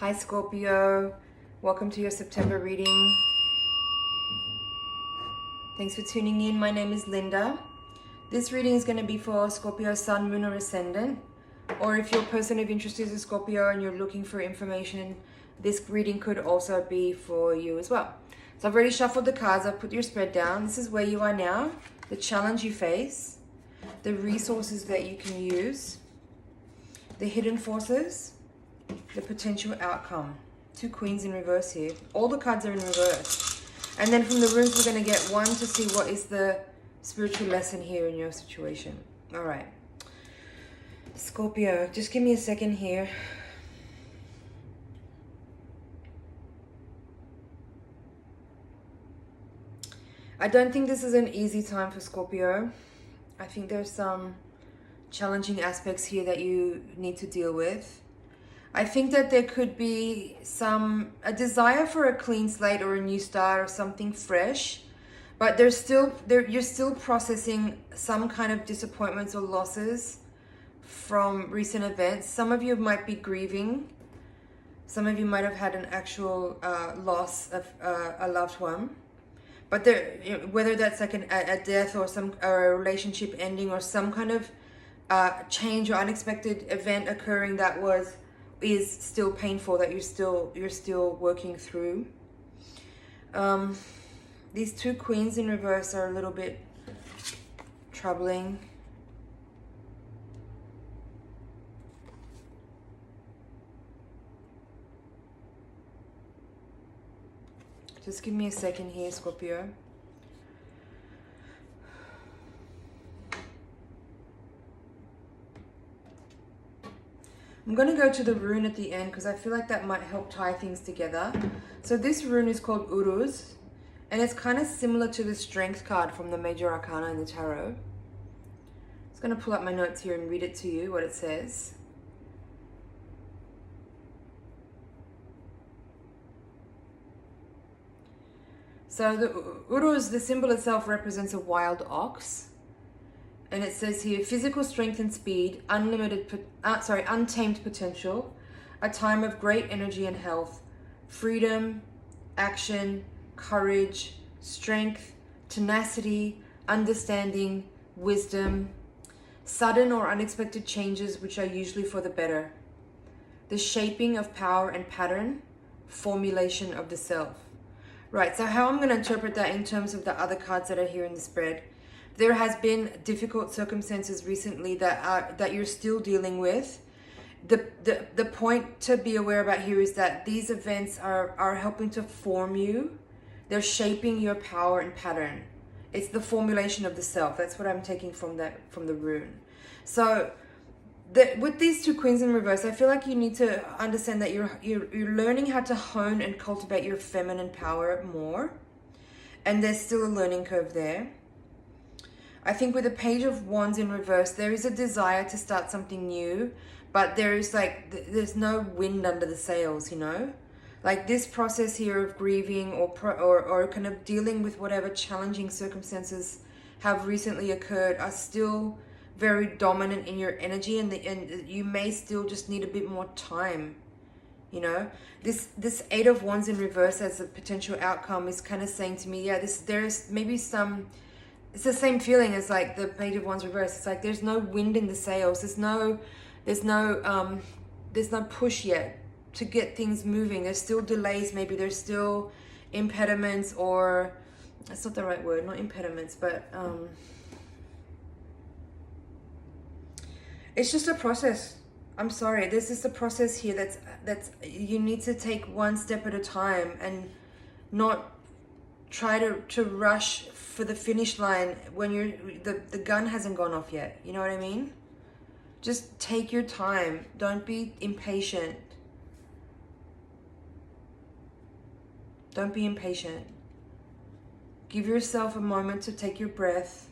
Hi Scorpio, welcome to your September reading. Thanks for tuning in. My name is Linda. This reading is going to be for Scorpio Sun, Moon or Ascendant. Or if your person of interest is a Scorpio and you're looking for information, this reading could also be for you as well. So I've already shuffled the cards. I've put your spread down. This is where you are now, the challenge you face, the resources that you can use, the hidden forces, the potential outcome. Two queens in reverse here. All the cards are in reverse. And then from the runes, we're going to get one to see what is the spiritual lesson here in your situation. All right. Scorpio, just give me a second here. I don't think this is an easy time for Scorpio. I think there's some challenging aspects here that you need to deal with. I think that there could be a desire for a clean slate or a new start or something fresh, but you're still processing some kind of disappointments or losses from recent events. Some of you might be grieving. Some of you might have had an actual loss of a loved one. But whether that's like a death or a relationship ending or some kind of change or unexpected event occurring that is still painful, that you're still working through. These two queens in reverse are a little bit troubling. Just give me a second here, Scorpio. I'm going to go to the rune at the end because I feel like that might help tie things together. So this rune is called Uruz, and it's kind of similar to the Strength card from the Major Arcana in the Tarot. I'm just going to pull up my notes here and read it to you, what it says. So the Uruz, the symbol itself represents a wild ox. And it says here, physical strength and speed, untamed potential, a time of great energy and health, freedom, action, courage, strength, tenacity, understanding, wisdom, sudden or unexpected changes which are usually for the better, the shaping of power and pattern, formulation of the self. Right, so how I'm going to interpret that in terms of the other cards that are here in the spread. There has been difficult circumstances recently that you're still dealing with. The point to be aware about here is that these events are helping to form you. They're shaping your power and pattern. It's the formulation of the self. That's what I'm taking from the rune. So with these two queens in reverse, I feel like you need to understand that you're learning how to hone and cultivate your feminine power more. And there's still a learning curve there. I think with the Page of Wands in reverse, there is a desire to start something new, but there's no wind under the sails, you know? Like this process here of grieving or kind of dealing with whatever challenging circumstances have recently occurred are still very dominant in your energy, and you may still just need a bit more time, you know? This Eight of Wands in reverse as a potential outcome is kind of saying to me, yeah, there's maybe some... It's the same feeling as like the Page of Wands reverse. It's like there's no wind in the sails. There's no push yet to get things moving. There's still delays. Maybe there's still impediments, or that's not the right word. Not impediments, but it's just a process. I'm sorry. There's just a process here that's you need to take one step at a time and not try to rush for the finish line when the gun hasn't gone off yet. You know what I mean? Just take your time. Don't be impatient. Don't be impatient. Give yourself a moment to take your breath.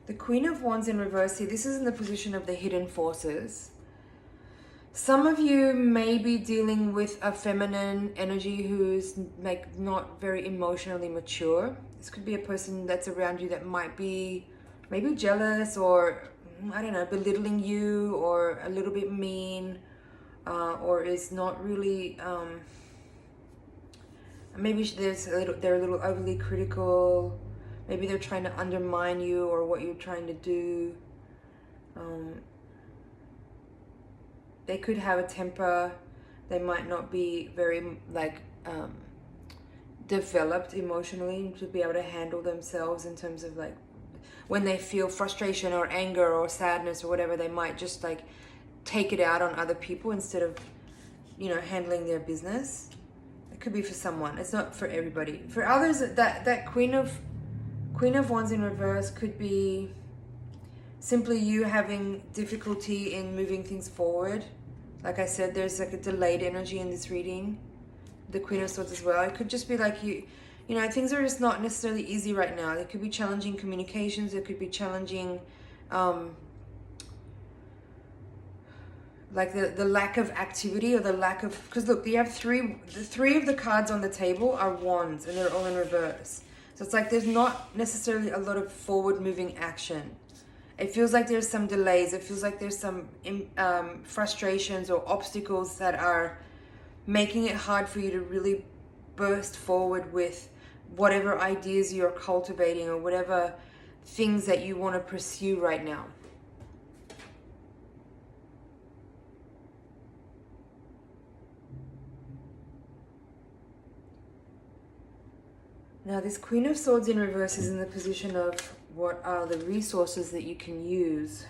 The Queen of Wands in reverse here, this is in the position of the hidden forces. Some of you may be dealing with a feminine energy who's not very emotionally mature. This could be a person that's around you that might be maybe jealous, or I don't know, belittling you, or a little bit mean, or is not really, maybe they're a little overly critical. Maybe they're trying to undermine you or what you're trying to do. They could have a temper. They might not be very developed emotionally to be able to handle themselves in terms of like when they feel frustration or anger or sadness or whatever, they might just like take it out on other people instead of, you know, handling their business. It could be for someone. It's not for everybody. For others, that Queen of Wands in reverse could be simply you having difficulty in moving things forward. Like I said, there's like a delayed energy in this reading. The Queen of Swords as well. It could just be like you know, things are just not necessarily easy right now. There could be challenging communications. There could be challenging, like the lack of activity or the lack of, because look, you have the three of the cards on the table are wands and they're all in reverse. So it's like there's not necessarily a lot of forward moving action. It feels like there's some delays. It feels like there's some frustrations or obstacles that are making it hard for you to really burst forward with whatever ideas you're cultivating or whatever things that you want to pursue right now. Now this Queen of Swords in reverse is in the position of what are the resources that you can use.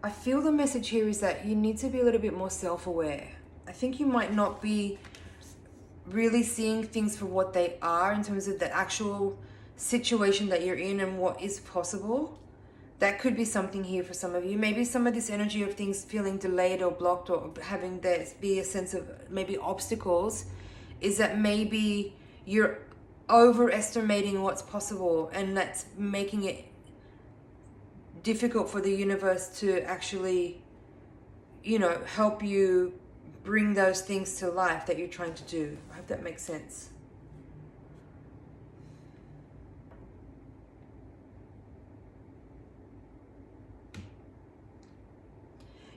I feel the message here is that you need to be a little bit more self-aware. I think you might not be really seeing things for what they are in terms of the actual situation that you're in and what is possible. That could be something here for some of you. Maybe some of this energy of things feeling delayed or blocked or having there be a sense of maybe obstacles is that maybe you're overestimating what's possible, and that's making it difficult for the universe to actually, you know, help you bring those things to life that you're trying to do. I hope that makes sense.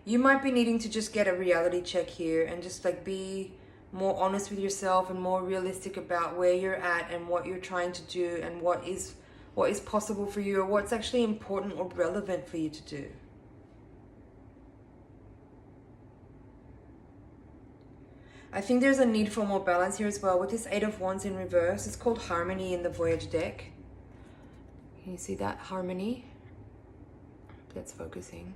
You might be needing to just get a reality check here and just like be more honest with yourself and more realistic about where you're at and what you're trying to do and what is possible for you or what's actually important or relevant for you to do. I think there's a need for more balance here as well with this Eight of Wands in reverse. It's called Harmony in the Voyage deck. Can you see that? Harmony. That's focusing.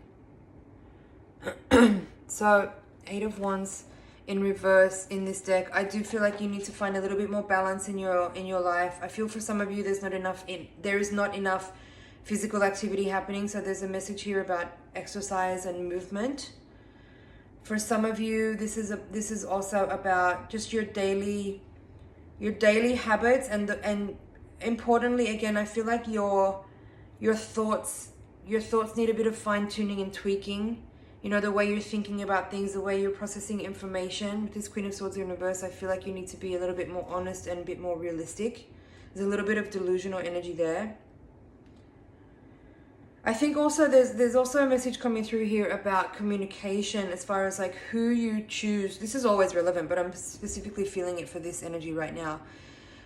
So Eight of Wands in reverse in this deck. I do feel like you need to find a little bit more balance in your life. I feel for some of you there is not enough physical activity happening, so there's a message here about exercise and movement. For some of you, this is also about just your daily habits and importantly, again, I feel like your thoughts need a bit of fine-tuning and tweaking. You know, the way you're thinking about things, the way you're processing information. With this Queen of Swords in reverse, I feel like you need to be a little bit more honest and a bit more realistic. There's a little bit of delusional energy there. I think also there's also a message coming through here about communication as far as like who you choose. This is always relevant, but I'm specifically feeling it for this energy right now.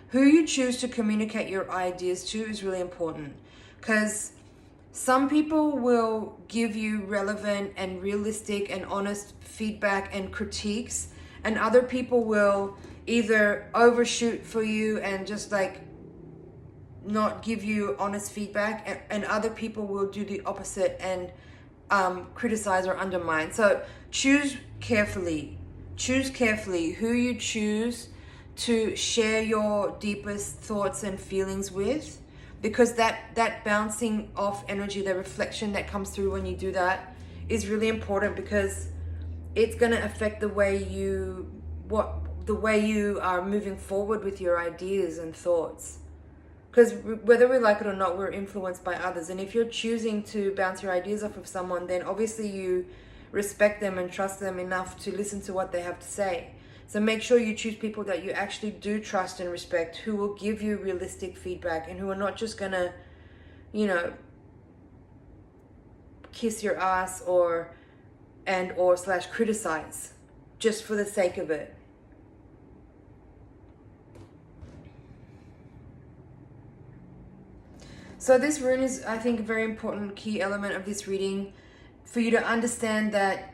Who you choose to communicate your ideas to is really important, because some people will give you relevant and realistic and honest feedback and critiques, and other people will either overshoot for you and just like not give you honest feedback, and other people will do the opposite and criticize or undermine. So choose carefully who you choose to share your deepest thoughts and feelings with, because that bouncing off energy, the reflection that comes through when you do that is really important, because it's going to affect the way you are moving forward with your ideas and thoughts. Because whether we like it or not, we're influenced by others. And if you're choosing to bounce your ideas off of someone, then obviously you respect them and trust them enough to listen to what they have to say. So make sure you choose people that you actually do trust and respect, who will give you realistic feedback and who are not just gonna, you know, kiss your ass or slash criticize just for the sake of it. So this rune is, I think, a very important key element of this reading for you to understand that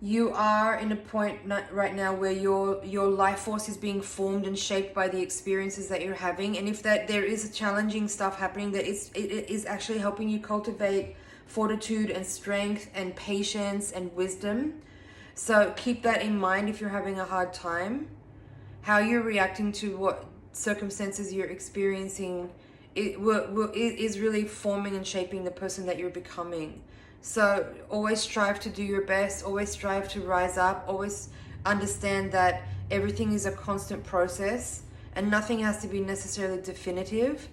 you are in a point right now where your life force is being formed and shaped by the experiences that you're having. And if that there is a challenging stuff happening, that it is actually helping you cultivate fortitude and strength and patience and wisdom. So keep that in mind if you're having a hard time. How you're reacting to what circumstances you're experiencing is really forming and shaping the person that you're becoming. So always strive to do your best, always strive to rise up, always understand that everything is a constant process and nothing has to be necessarily definitive,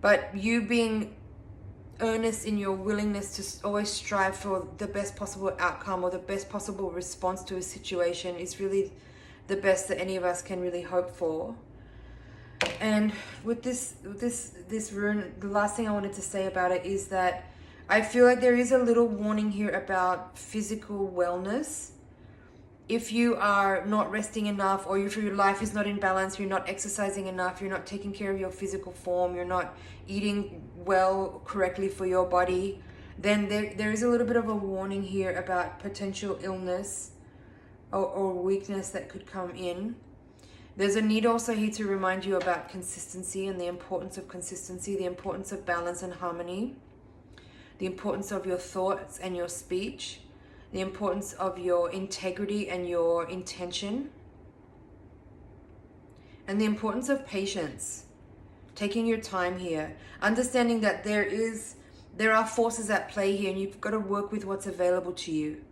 but you being earnest in your willingness to always strive for the best possible outcome or the best possible response to a situation is really the best that any of us can really hope for. And with this rune, the last thing I wanted to say about it is that I feel like there is a little warning here about physical wellness. If you are not resting enough, or if your life is not in balance, you're not exercising enough, you're not taking care of your physical form, you're not eating well correctly for your body, then there is a little bit of a warning here about potential illness or weakness that could come in. There's a need also here to remind you about consistency and the importance of consistency, the importance of balance and harmony, the importance of your thoughts and your speech, the importance of your integrity and your intention, and the importance of patience, taking your time here, understanding that there are forces at play here and you've got to work with what's available to you.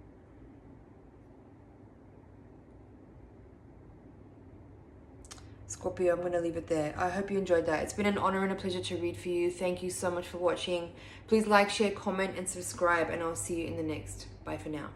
Scorpio, I'm going to leave it there. I hope you enjoyed that. It's been an honor and a pleasure to read for you. Thank you so much for watching. Please like, share, comment, and subscribe, and I'll see you in the next. Bye for now.